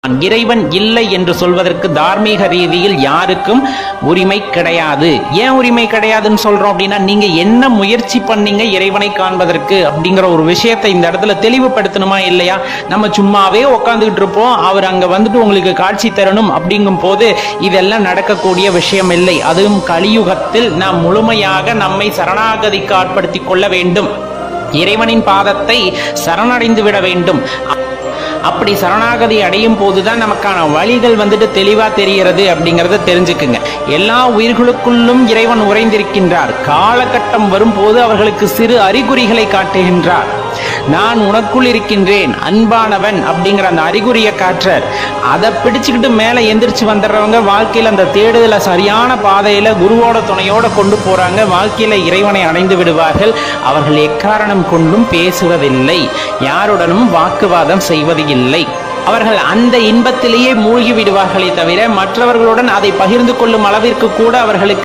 இறைவன் இல்லை என்று சொல்வதற்கு தார்மீக ரீதியில் யாருக்கும் உரிமை கிடையாது. ஏன் உரிமை கிடையாதுன்னு சொல்றோம் அப்படின்னா, நீங்க என்ன முயற்சி பண்ணீங்க இறைவனை காண்பதற்கு அப்படிங்கிற ஒரு விஷயத்தை இந்த இடத்துல தெளிவுபடுத்தணுமா இல்லையா? நம்ம சும்மாவே உட்காந்துக்கிட்டு இருப்போம், அவர் அங்க வந்துட்டு உங்களுக்கு காட்சி தரணும் அப்படிங்கும் போது இதெல்லாம் நடக்கக்கூடிய விஷயம் இல்லை. அதுவும் கலியுகத்தில் நாம் முழுமையாக நம்மை சரணாகதிக்கு ஆட்படுத்திக் கொள்ள வேண்டும். இறைவனின் பாதத்தை சரணடைந்து விட வேண்டும். அப்படி சரணாகதி அடையும் போதுதான் நமக்கான வழிகள் வந்துட்டு தெளிவா தெரிகிறது அப்படிங்கறத தெரிஞ்சுக்குங்க. எல்லா உயிர்களுக்குள்ளும் இறைவன் உறைந்திருக்கின்றார். காலகட்டம் வரும்போது அவர்களுக்கு சிறு அறிகுறிகளை காட்டுகின்றார். நான் உனக்குள் இருக்கின்றேன் அன்பானவன் அப்படிங்கிற அந்த அறிகுறியை காற்றார். அதை பிடிச்சுக்கிட்டு மேலே எந்திரிச்சு வந்துடுறவங்க வாழ்க்கையில் அந்த தேடுதல சரியான பாதையில குருவோட துணையோட கொண்டு போறாங்க. வாழ்க்கையில இறைவனை அடைந்து விடுவார்கள். அவர்கள் எக்காரணம் கொண்டும் பேசுவதில்லை, யாருடனும் வாக்குவாதம் செய்வது இல்லை. அவர்கள் அந்த இன்பத்திலேயே மூழ்கி விடுவார்களே தவிர மற்றவர்களுடன் அதை பகிர்ந்து கொள்ளும் அளவிற்கு கூட அவர்களுக்கு